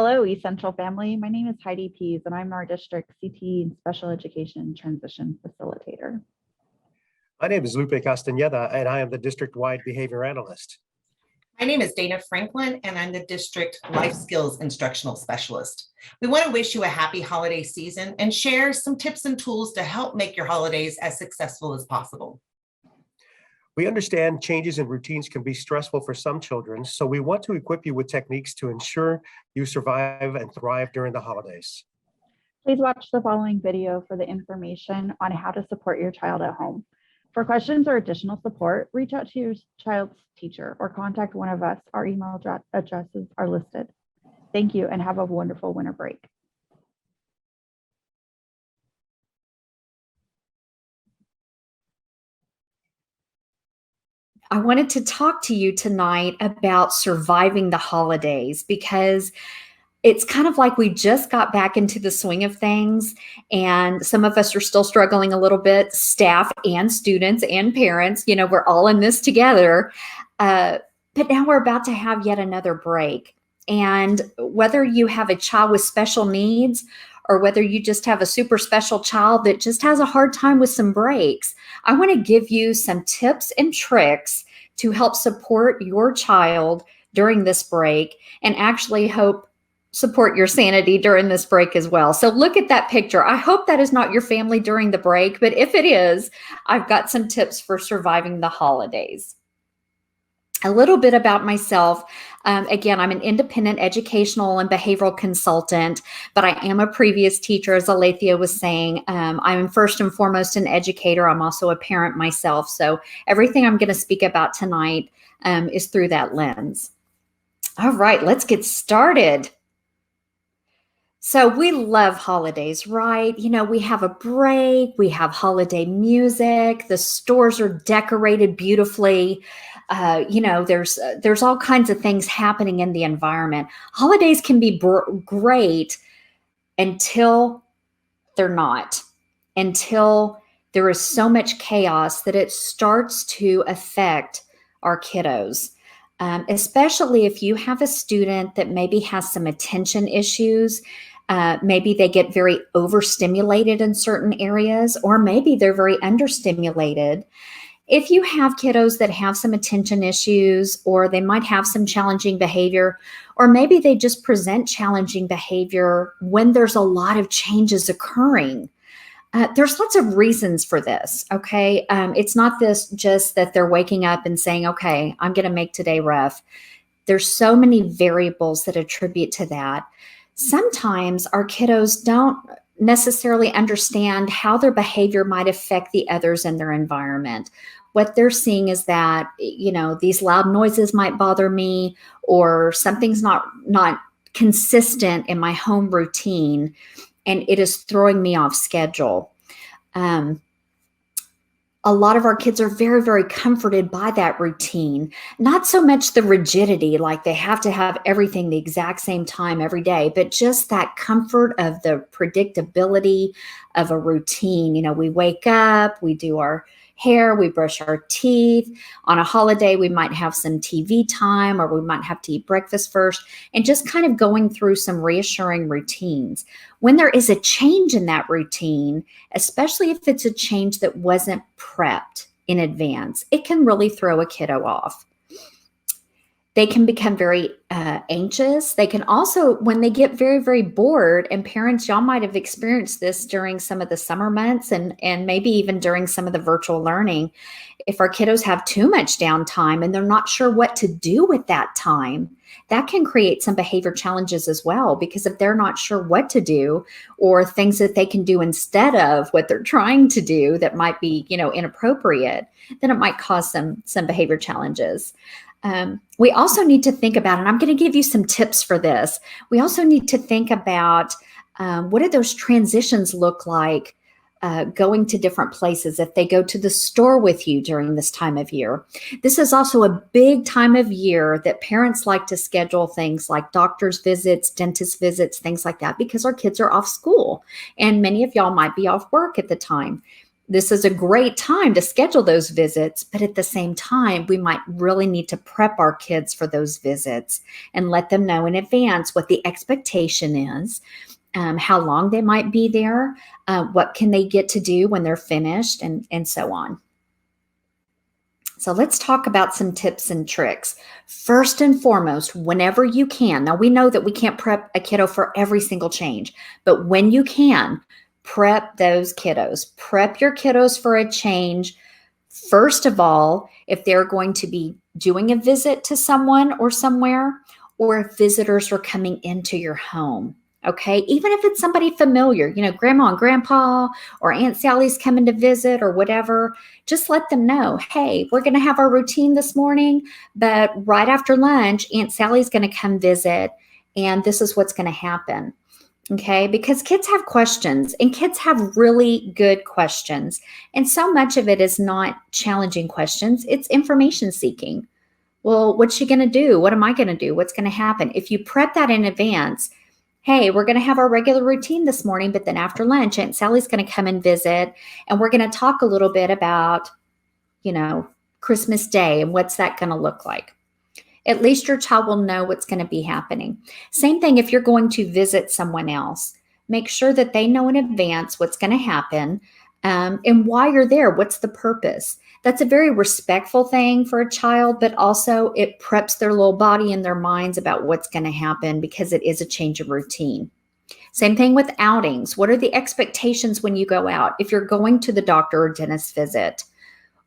Hello, Essential Family. My name is Heidi Pease, and I'm our district CT and Special Education Transition Facilitator. My name is Lupe Castañeda, and I am the district-wide behavior analyst. My name is Dana Franklin, and I'm the District Life Skills Instructional Specialist. We want to wish you a happy holiday season and share some tips and tools to help make your holidays as successful as possible. We understand changes in routines can be stressful for some children, so we want to equip you with techniques to ensure you survive and thrive during the holidays. Please watch the following video for the information on how to support your child at home. For questions or additional support, reach out to your child's teacher or contact one of us. Our email addresses are listed. Thank you and have a wonderful winter break. I wanted to talk to you tonight about surviving the holidays because it's kind of like we just got back into the swing of things, and some of us are still struggling a little bit, staff and students and parents, we're all in this together. But now we're about to have yet another break. And whether you have a child with special needs or whether you just have a super special child that just has a hard time with some breaks, I want to give you some tips and tricks to help support your child during this break and actually support your sanity during this break as well. So look at that picture. I hope that is not your family during the break, but if it is, I've got some tips for surviving the holidays. A little bit about myself. Again, I'm an independent educational and behavioral consultant, but I am a previous teacher, as Alethea was saying. I'm first and foremost an educator. I'm also a parent myself. So everything I'm going to speak about tonight is through that lens. All right, let's get started. So we love holidays, right? We have a break, we have holiday music, the stores are decorated beautifully. There's all kinds of things happening in the environment. Holidays can be great until they're not, until there is so much chaos that it starts to affect our kiddos. Especially if you have a student that maybe has some attention issues, maybe they get very overstimulated in certain areas, or maybe they're very understimulated. If you have kiddos that have some attention issues, or they might have some challenging behavior, or maybe they just present challenging behavior when there's a lot of changes occurring, there's lots of reasons for this, okay? It's not just that they're waking up and saying, okay, I'm going to make today rough. There's so many variables that attribute to that. Sometimes our kiddos don't necessarily understand how their behavior might affect the others in their environment. What they're seeing is that, these loud noises might bother me, or something's not consistent in my home routine, and it is throwing me off schedule. A lot of our kids are very, very comforted by that routine. Not so much the rigidity, like they have to have everything the exact same time every day, but just that comfort of the predictability of a routine. We wake up, we do our hair, we brush our teeth. On a holiday, we might have some TV time, or we might have to eat breakfast first, and just kind of going through some reassuring routines. When there is a change in that routine, especially if it's a change that wasn't prepped in advance, it can really throw a kiddo off. They can become very anxious. They can also, when they get very, very bored, and parents, y'all might have experienced this during some of the summer months and maybe even during some of the virtual learning. If our kiddos have too much downtime and they're not sure what to do with that time, that can create some behavior challenges as well, because if they're not sure what to do, or things that they can do instead of what they're trying to do that might be, inappropriate, then it might cause some behavior challenges. We also need to think about, and I'm going to give you some tips for this. We also need to think about what do those transitions look like going to different places if they go to the store with you during this time of year. This is also a big time of year that parents like to schedule things like doctor's visits, dentist visits, things like that, because our kids are off school and many of y'all might be off work at the time. This is a great time to schedule those visits, but at the same time, we might really need to prep our kids for those visits and let them know in advance what the expectation is, how long they might be there, what can they get to do when they're finished, and so on. So let's talk about some tips and tricks. First and foremost, whenever you can, now we know that we can't prep a kiddo for every single change, but when you can, prep those kiddos. Prep your kiddos for a change. First of all, if they're going to be doing a visit to someone or somewhere, or if visitors are coming into your home. Okay, even if it's somebody familiar, grandma and grandpa or Aunt Sally's coming to visit or whatever, just let them know, hey, we're going to have our routine this morning, but right after lunch, Aunt Sally's going to come visit, and this is what's going to happen. Okay, because kids have questions, and kids have really good questions. And so much of it is not challenging questions, it's information seeking. Well, what's she going to do? What am I going to do? What's going to happen? If you prep that in advance, hey, we're going to have our regular routine this morning, but then after lunch, Aunt Sally's going to come and visit, and we're going to talk a little bit about, Christmas Day and what's that going to look like. At least your child will know what's going to be happening. Same thing if you're going to visit someone else. Make sure that they know in advance what's going to happen and why you're there. What's the purpose? That's a very respectful thing for a child, but also it preps their little body and their minds about what's going to happen because it is a change of routine. Same thing with outings. What are the expectations when you go out? If you're going to the doctor or dentist visit,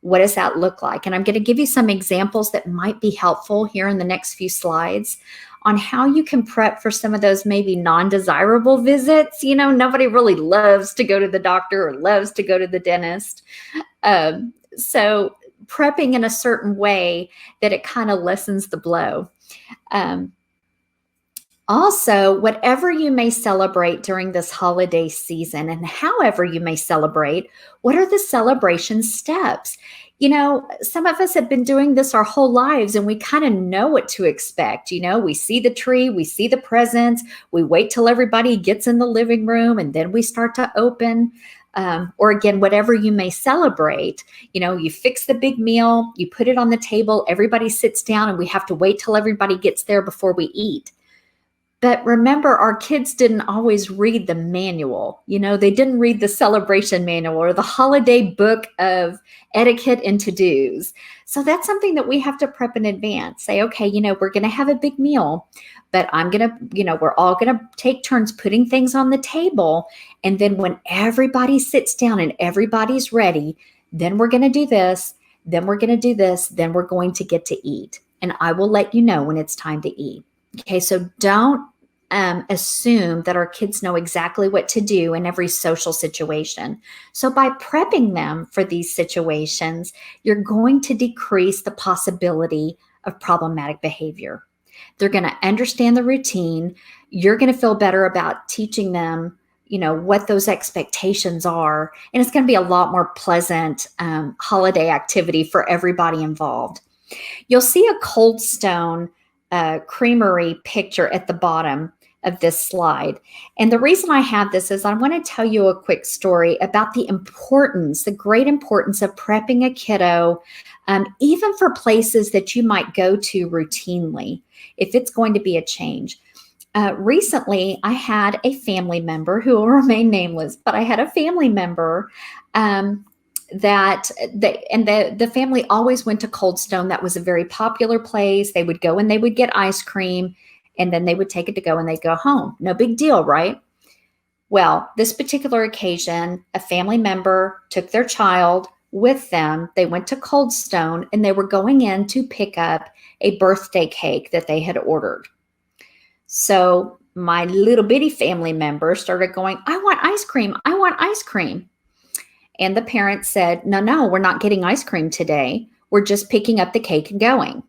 what does that look like? And I'm going to give you some examples that might be helpful here in the next few slides on how you can prep for some of those maybe non-desirable visits. Nobody really loves to go to the doctor or loves to go to the dentist. So prepping in a certain way that it kind of lessens the blow. Also, whatever you may celebrate during this holiday season and however you may celebrate, what are the celebration steps? Some of us have been doing this our whole lives and we kind of know what to expect. We see the tree, we see the presents, we wait till everybody gets in the living room and then we start to open. Or again, whatever you may celebrate, you fix the big meal, you put it on the table, everybody sits down and we have to wait till everybody gets there before we eat. But remember, our kids didn't always read the manual. They didn't read the celebration manual or the holiday book of etiquette and to-dos. So that's something that we have to prep in advance. Say, okay, we're going to have a big meal, but we're all going to take turns putting things on the table. And then when everybody sits down and everybody's ready, then we're going to do this, then we're going to do this, then we're going to get to eat. And I will let you know when it's time to eat. Okay, so don't assume that our kids know exactly what to do in every social situation. So by prepping them for these situations, you're going to decrease the possibility of problematic behavior. They're going to understand the routine. You're going to feel better about teaching them, what those expectations are. And it's going to be a lot more pleasant holiday activity for everybody involved. You'll see a Cold Stone creamery picture at the bottom of this slide. And the reason I have this is I want to tell you a quick story about the great importance of prepping a kiddo, even for places that you might go to routinely, if it's going to be a change. Recently, I had a family member who will remain nameless, but I had a family member the family always went to Cold Stone. That was a very popular place. They would go and they would get ice cream, and then they would take it to go and they'd go home. No big deal, right? Well, this particular occasion, a family member took their child with them. They went to Cold Stone and they were going in to pick up a birthday cake that they had ordered. So my little bitty family member started going, I want ice cream. I want ice cream. And the parents said, no, we're not getting ice cream today. We're just picking up the cake and going.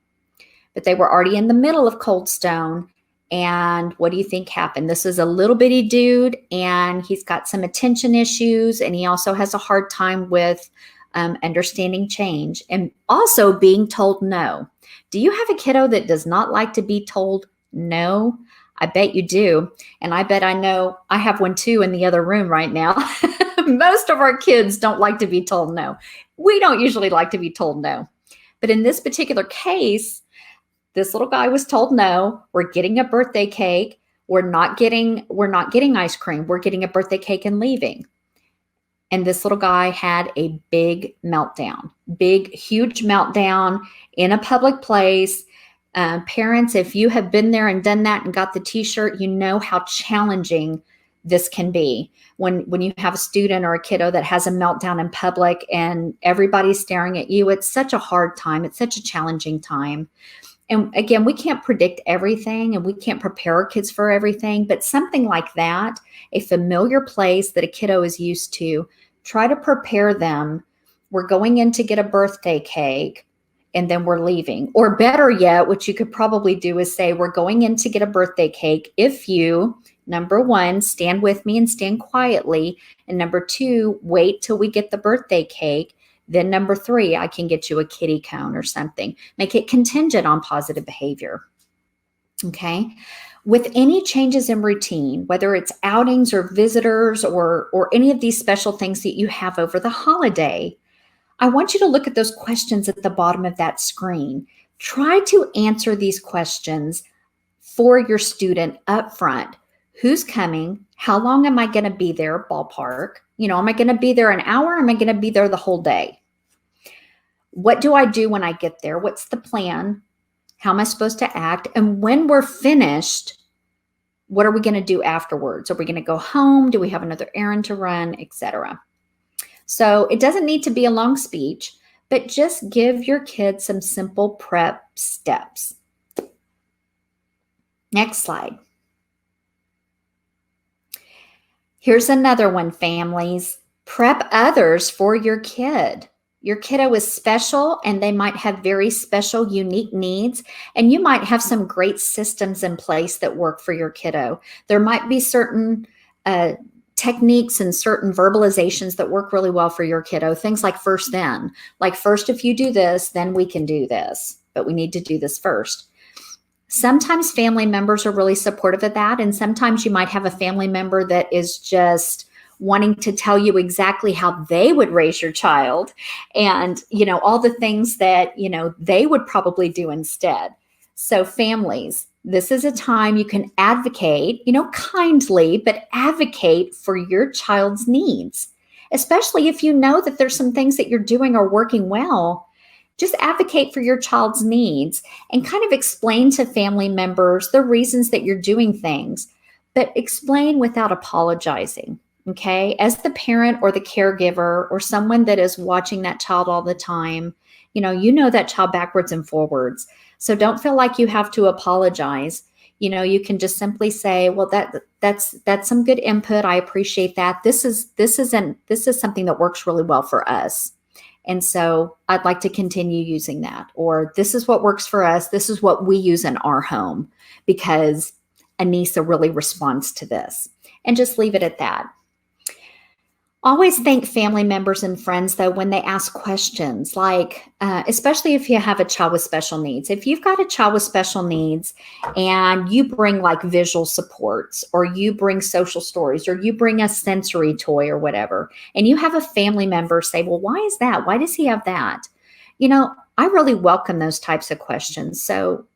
But they were already in the middle of Cold Stone. And what do you think happened? This is a little bitty dude, and he's got some attention issues, and he also has a hard time with understanding change and also being told no. Do you have a kiddo that does not like to be told no? I bet you do. And I bet I know I have one too in the other room right now. Most of our kids don't like to be told no. We don't usually like to be told no. But in this particular case, this little guy was told no. We're getting a birthday cake. We're not getting ice cream. We're getting a birthday cake and leaving. And this little guy had a big meltdown, huge meltdown in a public place. Parents, if you have been there and done that and got the t-shirt, you know how challenging this can be when you have a student or a kiddo that has a meltdown in public and everybody's staring at you. It's such a hard time. It's such a challenging time. And again, we can't predict everything and we can't prepare our kids for everything, but something like that, a familiar place that a kiddo is used to, try to prepare them. We're going in to get a birthday cake and then we're leaving. Or better yet, what you could probably do is say, we're going in to get a birthday cake. If you, number one, stand with me and stand quietly. And number two, wait till we get the birthday cake. Then number three, I can get you a kitty cone or something. Make it contingent on positive behavior. Okay. With any changes in routine, whether it's outings or visitors or any of these special things that you have over the holiday, I want you to look at those questions at the bottom of that screen. Try to answer these questions for your student up front. Who's coming? How long am I going to be there? Ballpark. Am I going to be there an hour? Am I going to be there the whole day? What do I do when I get there? What's the plan? How am I supposed to act? And when we're finished, what are we going to do afterwards? Are we going to go home? Do we have another errand to run, etc.? So it doesn't need to be a long speech, but just give your kids some simple prep steps. Next slide. Here's another one, families. Prep others for your kid. Your kiddo is special and they might have very special, unique needs. And you might have some great systems in place that work for your kiddo. There might be certain techniques and certain verbalizations that work really well for your kiddo. Things like first then. Like first, if you do this, then we can do this. But we need to do this first. Sometimes family members are really supportive of that. And sometimes you might have a family member that is just wanting to tell you exactly how they would raise your child and, all the things that, they would probably do instead. So families, this is a time you can advocate, kindly, but advocate for your child's needs, especially if you know that there's some things that you're doing are working well. Just advocate for your child's needs and kind of explain to family members the reasons that you're doing things, but explain without apologizing. Okay. As the parent or the caregiver or someone that is watching that child all the time, you know that child backwards and forwards. So don't feel like you have to apologize. You can just simply say, well, that's some good input. I appreciate that. This is something that works really well for us. And so I'd like to continue using that. Or this is what works for us. This is what we use in our home because Anissa really responds to this. And just leave it at that. Always thank family members and friends, though, when they ask questions, like, especially if you have a child with special needs. If you've got a child with special needs and you bring like visual supports or you bring social stories or you bring a sensory toy or whatever, and you have a family member say, well, why is that? Why does he have that? I really welcome those types of questions. So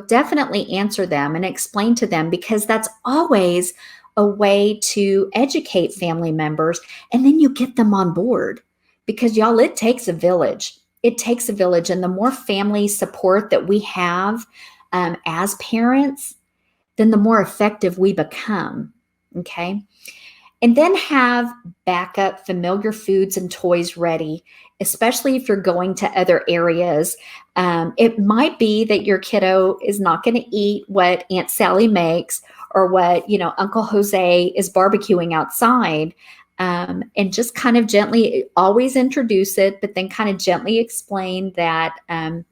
definitely answer them and explain to them because that's always a way to educate family members, and then you get them on board because y'all, it takes a village. It takes a village. And the more family support that we have as parents, then the more effective we become. Okay. And then have backup familiar foods and toys ready, especially if you're going to other areas. It might be that your kiddo is not going to eat what Aunt Sally makes or what, Uncle Jose is barbecuing outside. And just kind of gently always introduce it, but then kind of gently explain that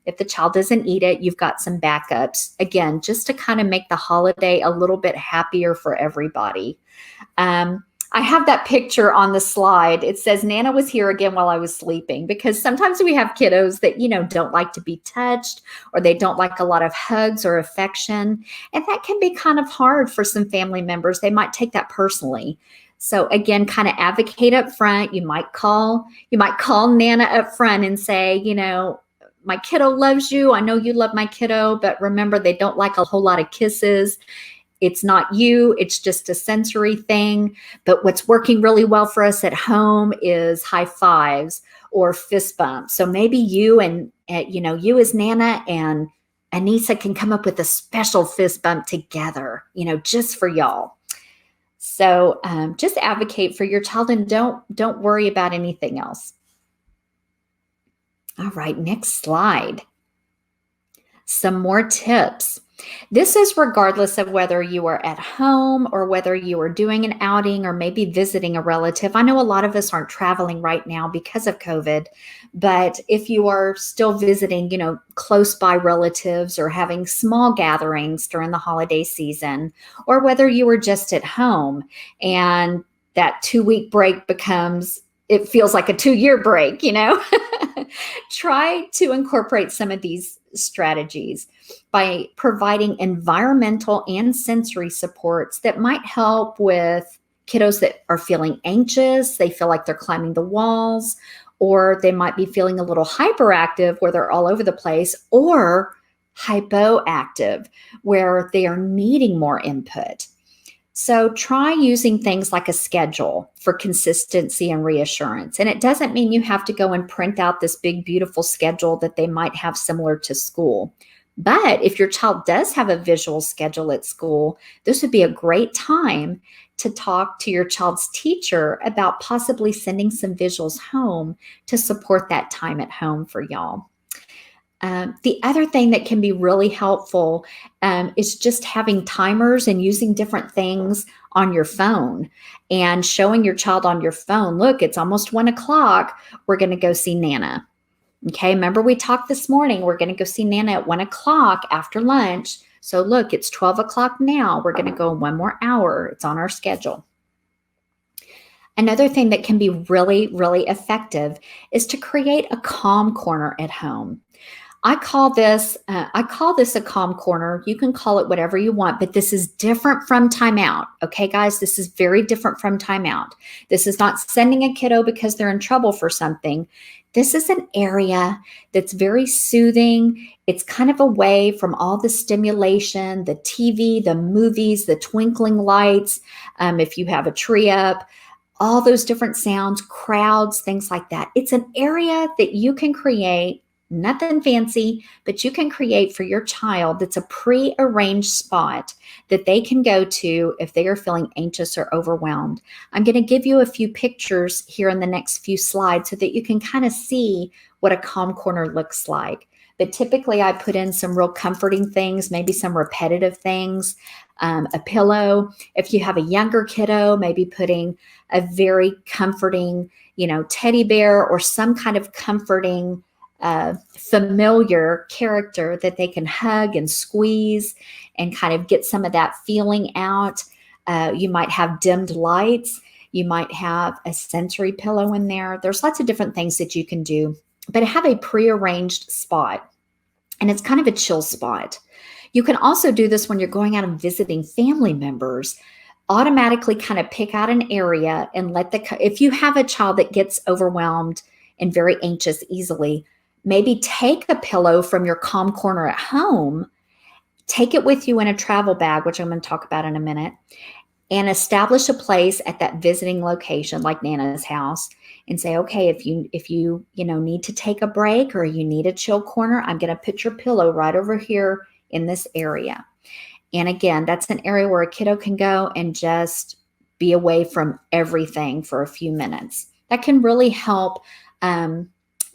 if the child doesn't eat it, you've got some backups. Again, just to kind of make the holiday a little bit happier for everybody. I have that picture on the slide. It says, Nana was here again while I was sleeping, because sometimes we have kiddos that, don't like to be touched or they don't like a lot of hugs or affection. And that can be kind of hard for some family members. They might take that personally. So again, kind of advocate up front. You might call Nana up front and say, my kiddo loves you. I know you love my kiddo, but remember, they don't like a whole lot of kisses. It's not you. It's just a sensory thing. But what's working really well for us at home is high fives or fist bumps. So maybe you as Nana and Anissa can come up with a special fist bump together, just for y'all. So just advocate for your child and don't worry about anything else. All right, next slide. Some more tips. This is regardless of whether you are at home or whether you are doing an outing or maybe visiting a relative. I know a lot of us aren't traveling right now because of COVID, but if you are still visiting, close by relatives or having small gatherings during the holiday season, or whether you are just at home and that 2-week break it feels like a 2-year break, try to incorporate some of these strategies by providing environmental and sensory supports that might help with kiddos that are feeling anxious. They feel like they're climbing the walls, or they might be feeling a little hyperactive where they're all over the place, or hypoactive where they are needing more input. So try using things like a schedule for consistency and reassurance. And it doesn't mean you have to go and print out this big, beautiful schedule that they might have similar to school. But if your child does have a visual schedule at school, this would be a great time to talk to your child's teacher about possibly sending some visuals home to support that time at home for y'all. The other thing that can be really helpful is just having timers and using different things on your phone and showing your child on your phone, look, it's almost 1 o'clock. We're going to go see Nana. Okay, remember we talked this morning, we're going to go see Nana at 1 o'clock after lunch. So look, it's 12 o'clock now. We're going to go 1 more hour. It's on our schedule. Another thing that can be really, really effective is to create a calm corner at home. I call this a calm corner. You can call it whatever you want, but this is different from timeout. Okay, guys, this is very different from timeout. This is not sending a kiddo because they're in trouble for something. This is an area that's very soothing. It's kind of away from all the stimulation, the TV, the movies, the twinkling lights. If you have a tree up, all those different sounds, crowds, things like that. It's an area that you can create. Nothing fancy, but you can create for your child that's a pre-arranged spot that they can go to if they are feeling anxious or overwhelmed. I'm going to give you a few pictures here in the next few slides so that you can kind of see what a calm corner looks like. But typically I put in some real comforting things, maybe some repetitive things, a pillow. If you have a younger kiddo, maybe putting a very comforting, teddy bear or some kind of comforting familiar character that they can hug and squeeze and kind of get some of that feeling out. You might have dimmed lights. You might have a sensory pillow in there. There's lots of different things that you can do, but have a prearranged spot. And it's kind of a chill spot. You can also do this when you're going out and visiting family members. Automatically kind of pick out an area and if you have a child that gets overwhelmed and very anxious easily, maybe take a pillow from your calm corner at home, take it with you in a travel bag, which I'm going to talk about in a minute, and establish a place at that visiting location like Nana's house and say, okay, if you need to take a break or you need a chill corner, I'm going to put your pillow right over here in this area. And again, that's an area where a kiddo can go and just be away from everything for a few minutes. That can really help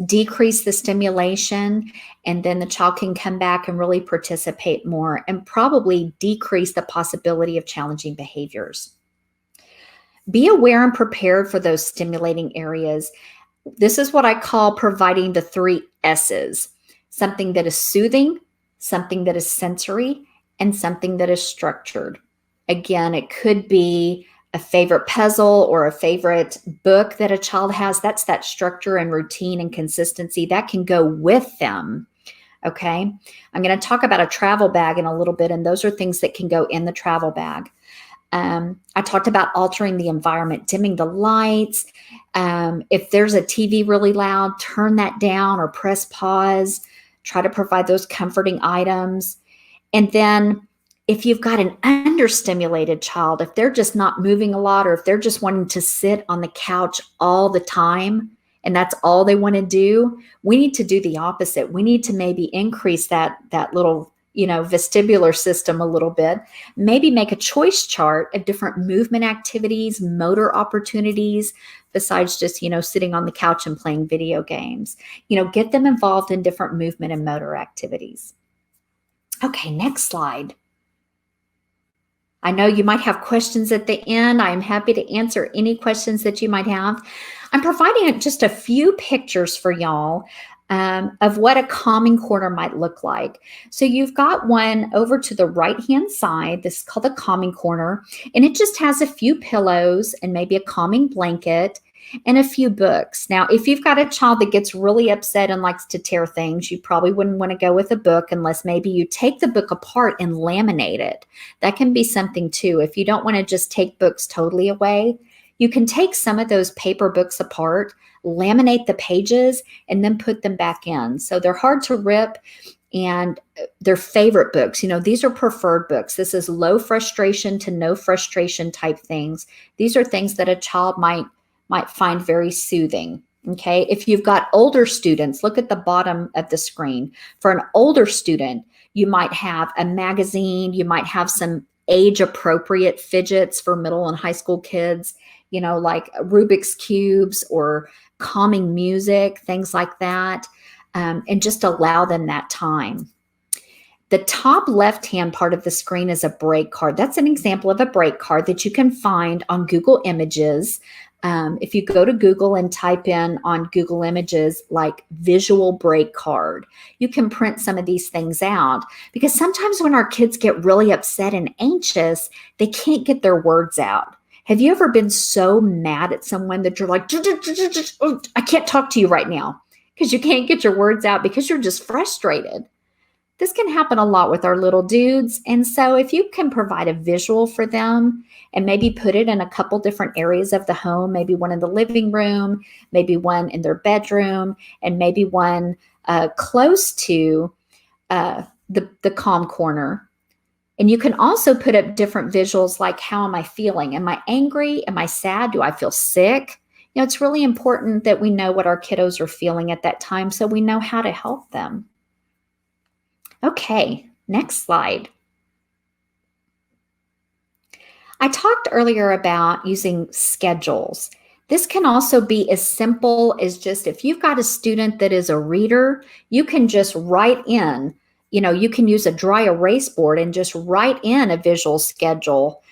decrease the stimulation, and then the child can come back and really participate more and probably decrease the possibility of challenging behaviors. Be aware and prepared for those stimulating areas. This is what I call providing the 3 S's: something that is soothing, something that is sensory, and something that is structured. Again, it could be a favorite puzzle or a favorite book that a child has. That's that structure and routine and consistency that can go with them. Okay. I'm going to talk about a travel bag in a little bit, and those are things that can go in the travel bag. I talked about altering the environment, dimming the lights. If there's a TV really loud, turn that down or press pause. Try to provide those comforting items. And then if you've got an understimulated child, if they're just not moving a lot, or if they're just wanting to sit on the couch all the time, and that's all they want to do, we need to do the opposite. We need to maybe increase that little, vestibular system a little bit. Maybe make a choice chart of different movement activities, motor opportunities, besides just, sitting on the couch and playing video games. Get them involved in different movement and motor activities. Okay, next slide. I know you might have questions at the end. I am happy to answer any questions that you might have. I'm providing just a few pictures for y'all of what a calming corner might look like. So you've got one over to the right-hand side. This is called a calming corner, and it just has a few pillows and maybe a calming blanket and a few books. Now, if you've got a child that gets really upset and likes to tear things, you probably wouldn't want to go with a book unless maybe you take the book apart and laminate it. That can be something too. If you don't want to just take books totally away, you can take some of those paper books apart, laminate the pages, and then put them back in. So they're hard to rip, and they're favorite books. These are preferred books. This is low frustration to no frustration type things. These are things that a child might find very soothing. Okay. If you've got older students, look at the bottom of the screen. For an older student, you might have a magazine. You might have some age appropriate fidgets for middle and high school kids, like Rubik's cubes or calming music, things like that. And just allow them that time. The top left-hand part of the screen is a break card. That's an example of a break card that you can find on Google Images. If you go to Google and type in on Google Images like visual break card, you can print some of these things out, because sometimes when our kids get really upset and anxious, they can't get their words out. Have you ever been so mad at someone that you're like, I can't talk to you right now, because you can't get your words out because you're just frustrated? This can happen a lot with our little dudes. And so if you can provide a visual for them and maybe put it in a couple different areas of the home, maybe one in the living room, maybe one in their bedroom, and maybe one close to the calm corner. And you can also put up different visuals like, how am I feeling? Am I angry? Am I sad? Do I feel sick? It's really important that we know what our kiddos are feeling at that time so we know how to help them. Okay, next slide. I talked earlier about using schedules. This can also be as simple as just, if you've got a student that is a reader, you can just write in, you can use a dry erase board and just write in a visual schedule,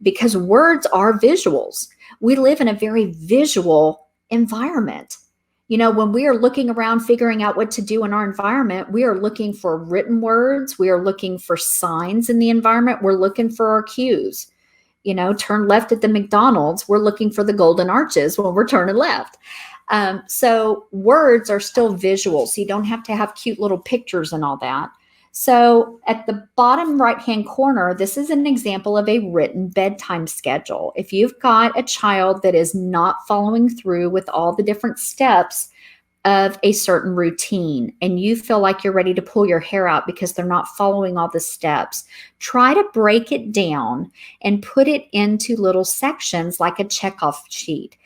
because words are visuals. We live in a very visual environment. When we are looking around figuring out what to do in our environment, we are looking for written words. We are looking for signs in the environment. We're looking for our cues. Turn left at the McDonald's. We're looking for the golden arches when we're turning left. So words are still visual. So you don't have to have cute little pictures and all that. So at the bottom right-hand corner, this is an example of a written bedtime schedule. If you've got a child that is not following through with all the different steps of a certain routine, and you feel like you're ready to pull your hair out because they're not following all the steps, try to break it down and put it into little sections like a checkoff sheet.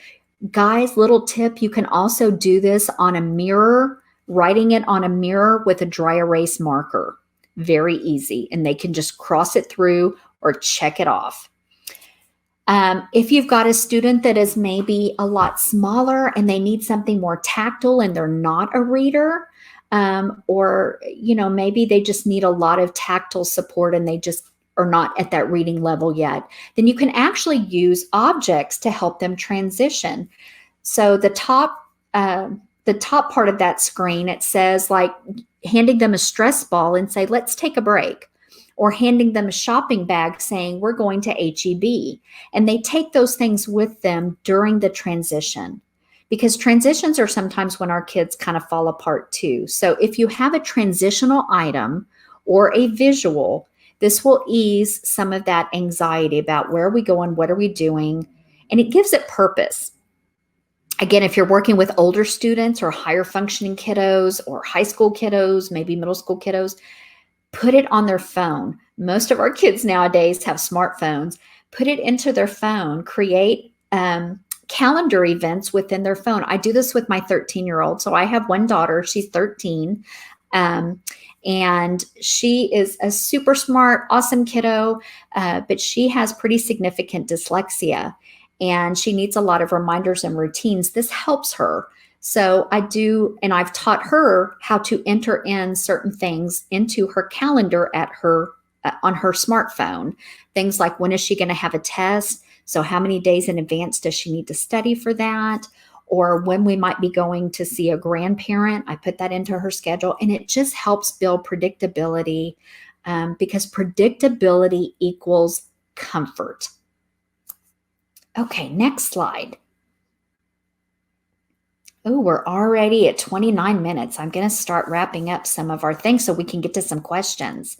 Guys, little tip, you can also do this on a mirror, writing it on a mirror with a dry erase marker. Very easy. And they can just cross it through or check it off. If you've got a student that is maybe a lot smaller and they need something more tactile and they're not a reader, or maybe they just need a lot of tactile support and they just are not at that reading level yet, then you can actually use objects to help them transition. So the top part of that screen, it says like handing them a stress ball and say, let's take a break. Or handing them a shopping bag saying, we're going to HEB. And they take those things with them during the transition, because transitions are sometimes when our kids kind of fall apart too. So if you have a transitional item or a visual This will ease some of that anxiety about where are we going, what are we doing, and it gives it purpose. Again, if you're working with older students or higher functioning kiddos or high school kiddos, maybe middle school kiddos, put it on their phone. Most of our kids nowadays have smartphones. Put it into their phone, create calendar events within their phone. I do this with my 13-year-old. So I have one daughter, she's 13. And she is a super smart, awesome kiddo, but she has pretty significant dyslexia and she needs a lot of reminders and routines. This helps her. So I do, and I've taught her how to enter in certain things into her calendar at her on her smartphone. Things like, when is she going to have a test? So how many days in advance does she need to study for that? Or when we might be going to see a grandparent, I put that into her schedule, and it just helps build predictability because predictability equals comfort. Okay, next slide. Oh, we're already at 29 minutes. I'm going to start wrapping up some of our things so we can get to some questions.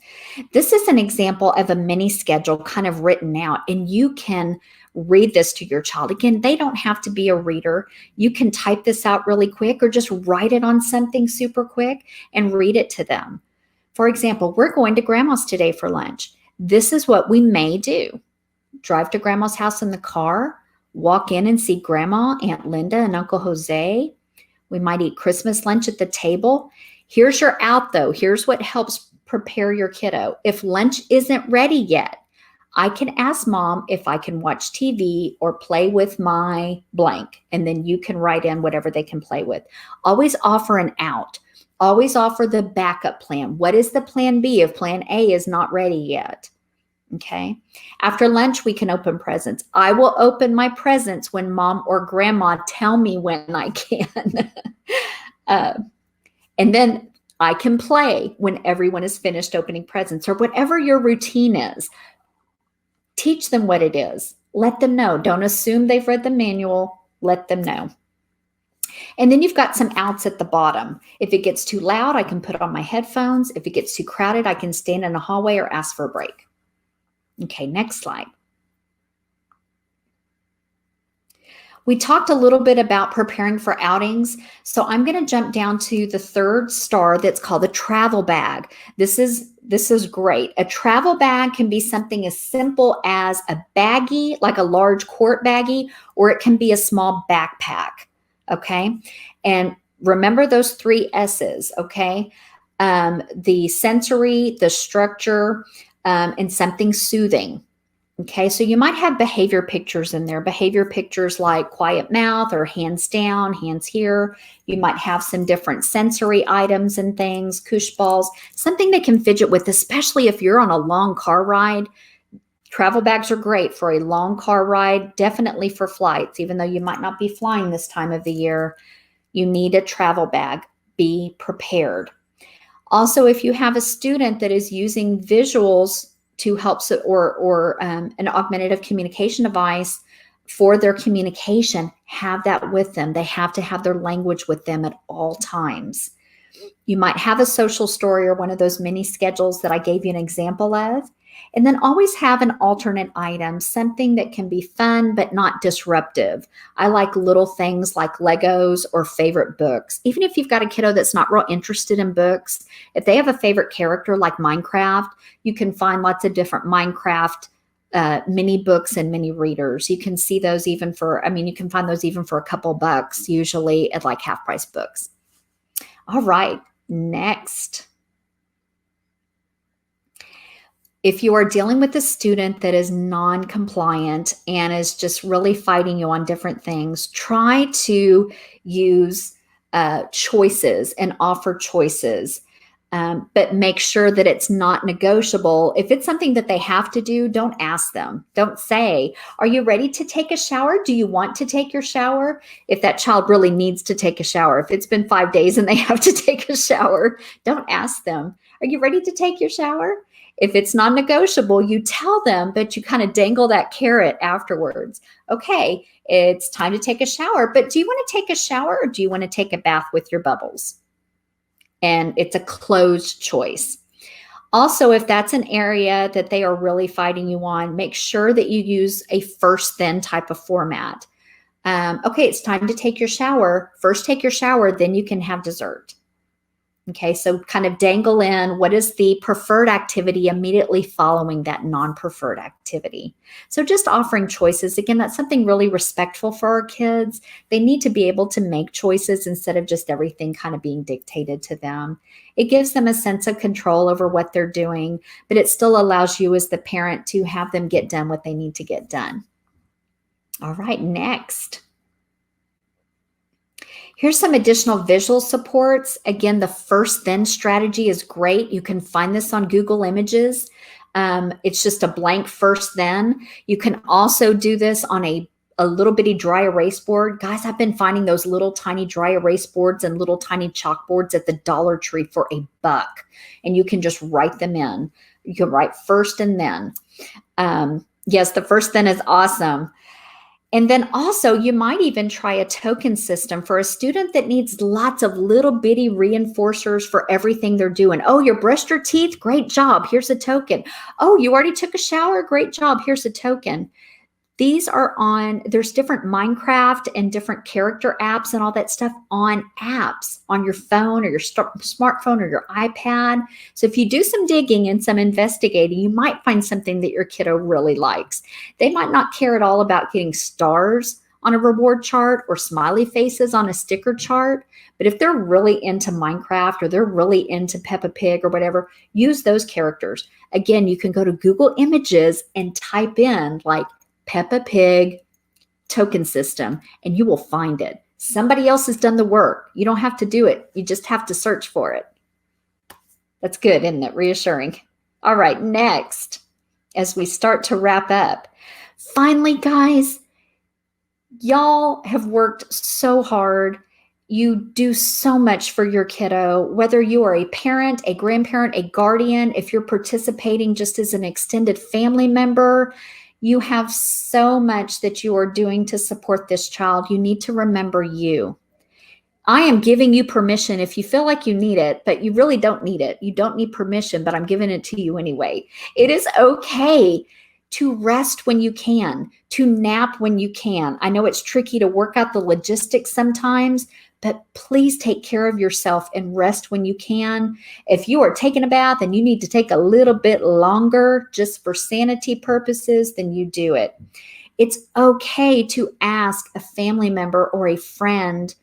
This is an example of a mini schedule kind of written out, and you can read this to your child. Again, they don't have to be a reader. You can type this out really quick or just write it on something super quick and read it to them. For example, we're going to grandma's today for lunch. This is what we may do. Drive to grandma's house in the car, walk in and see grandma, Aunt Linda, and Uncle Jose. We might eat Christmas lunch at the table. Here's your out though. Here's what helps prepare your kiddo. If lunch isn't ready yet, I can ask mom if I can watch TV or play with my blank, and then you can write in whatever they can play with. Always offer an out. Always offer the backup plan. What is the plan B if plan A is not ready yet? Okay. After lunch, we can open presents. I will open my presents when mom or grandma tell me when I can. And then I can play when everyone is finished opening presents, or whatever your routine is. Teach them what it is. Let them know. Don't assume they've read the manual. Let them know. And then you've got some outs at the bottom. If it gets too loud, I can put on my headphones. If it gets too crowded, I can stand in a hallway or ask for a break. Okay, next slide. We talked a little bit about preparing for outings. So I'm going to jump down to the third star that's called a travel bag. This is great. A travel bag can be something as simple as a baggie, like a large quart baggie, or it can be a small backpack. Okay. And remember those 3 S's. Okay. The sensory, the structure, and something soothing. Okay, so you might have behavior pictures in there, behavior pictures like quiet mouth or hands down, hands here. You might have some different sensory items and things, koosh balls, something they can fidget with, especially if you're on a long car ride. Travel bags are great for a long car ride, definitely for flights, even though you might not be flying this time of the year. You need a travel bag. Be prepared. Also, if you have a student that is using visuals to help, or an augmentative communication device for their communication, have that with them. They have to have their language with them at all times. You might have a social story or one of those mini schedules that I gave you an example of. And then always have an alternate item, something that can be fun but not disruptive. I like little things like Legos or favorite books. Even if you've got a kiddo that's not real interested in books, if they have a favorite character like Minecraft, you can find lots of different Minecraft mini books and mini readers. You can see those even for, you can find those even for a couple bucks, usually at like half price books. All right, next. If you are dealing with a student that is non-compliant and is just really fighting you on different things, try to use choices and offer choices, but make sure that it's not negotiable. If it's something that they have to do, don't ask them. Don't say, are you ready to take a shower? Do you want to take your shower? If that child really needs to take a shower, if it's been 5 days and they have to take a shower, don't ask them, are you ready to take your shower? If it's non-negotiable, you tell them, but you kind of dangle that carrot afterwards. Okay, it's time to take a shower, but do you want to take a shower or do you want to take a bath with your bubbles? And it's a closed choice. Also, if that's an area that they are really fighting you on, make sure that you use a first then type of format. Okay, it's time to take your shower. First take your shower, then you can have dessert. Okay, so kind of dangle in what is the preferred activity immediately following that non-preferred activity. So just offering choices. Again, that's something really respectful for our kids. They need to be able to make choices instead of just everything kind of being dictated to them. It gives them a sense of control over what they're doing, but it still allows you as the parent to have them get done what they need to get done. All right, next. Here's some additional visual supports. Again, the first then strategy is great. You can find this on Google Images. It's just a blank first then. You can also do this on a little bitty dry erase board. Guys, I've been finding those little tiny dry erase boards and little tiny chalkboards at the Dollar Tree for $1, and you can just write them in. You can write first and then. Yes, the first then is awesome. And then also you might even try a token system for a student that needs lots of little bitty reinforcers for everything they're doing. Oh, you brushed your teeth? Great job. Here's a token. Oh, you already took a shower? Great job. Here's a token. These are on, there's different Minecraft and different character apps and all that stuff on apps on your phone or your smartphone or your iPad. So if you do some digging and some investigating, you might find something that your kiddo really likes. They might not care at all about getting stars on a reward chart or smiley faces on a sticker chart. But if they're really into Minecraft or they're really into Peppa Pig or whatever, use those characters. Again, you can go to Google Images and type in like Peppa Pig token system, and you will find it. Somebody else has done the work. You don't have to do it. You just have to search for it. That's good, isn't it? Reassuring. All right, next, as we start to wrap up, finally, guys, y'all have worked so hard. You do so much for your kiddo, whether you are a parent, a grandparent, a guardian, if you're participating just as an extended family member. You have so much that you are doing to support this child. You need to remember you. I am giving you permission if you feel like you need it, but you really don't need it. You don't need permission, but I'm giving it to you anyway. It is okay to rest when you can, to nap when you can. I know it's tricky to work out the logistics sometimes, but please take care of yourself and rest when you can. If you are taking a bath and you need to take a little bit longer just for sanity purposes, then you do it. It's okay to ask a family member or a friend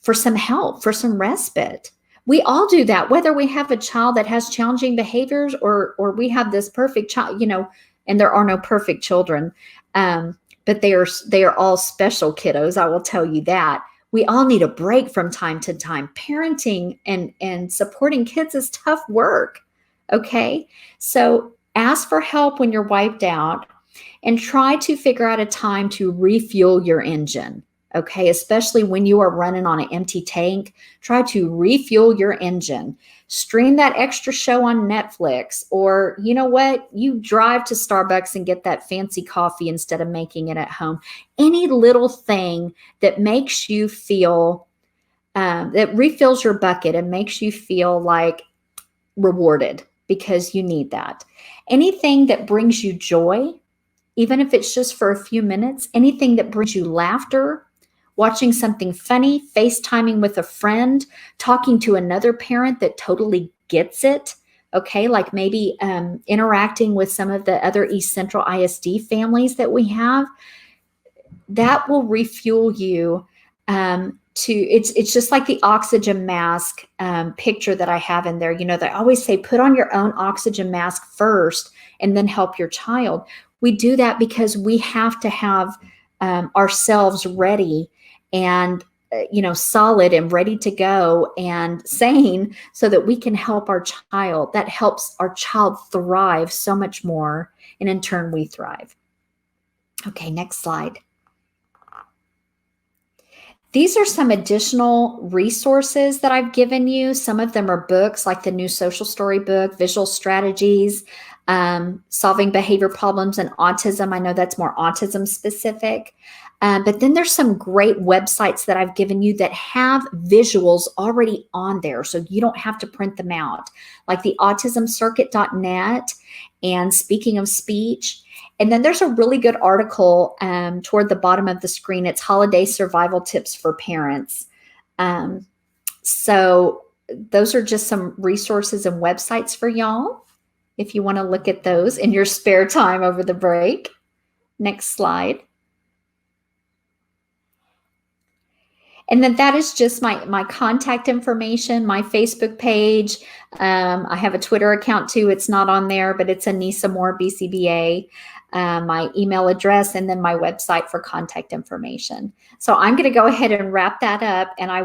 for some help, for some respite. We all do that, whether we have a child that has challenging behaviors or we have this perfect child, you know, and there are no perfect children, but they are all special kiddos. I will tell you that. We all need a break from time to time. Parenting and supporting kids is tough work, okay? So ask for help when you're wiped out and try to figure out a time to refuel your engine, okay? Especially when you are running on an empty tank, try to refuel your engine. Stream that extra show on Netflix, or you know what? You drive to Starbucks and get that fancy coffee instead of making it at home. Any little thing that makes you feel, that refills your bucket and makes you feel like rewarded, because you need that. Anything that brings you joy, even if it's just for a few minutes, anything that brings you laughter, watching something funny, FaceTiming with a friend, talking to another parent that totally gets it, okay? Like maybe interacting with some of the other East Central ISD families that we have, that will refuel you it's just like the oxygen mask picture that I have in there. You know, they always say, put on your own oxygen mask first and then help your child. We do that because we have to have ourselves ready and solid and ready to go and sane so that we can help our child. That helps our child thrive so much more, and in turn we thrive. Okay, next slide. These are some additional resources that I've given you. Some of them are books like the new social story book, Visual Strategies, Solving Behavior Problems and Autism. I know that's more autism specific. But then there's some great websites that I've given you that have visuals already on there, so you don't have to print them out, like the autismcircuit.net and Speaking of Speech. And then there's a really good article toward the bottom of the screen. It's Holiday Survival Tips for Parents. So those are just some resources and websites for y'all if you want to look at those in your spare time over the break. Next slide. And then that is just my contact information, my Facebook page. I have a Twitter account too. It's not on there, but it's Anissa Moore, BCBA. My email address, and then my website for contact information. So I'm going to go ahead and wrap that up, and I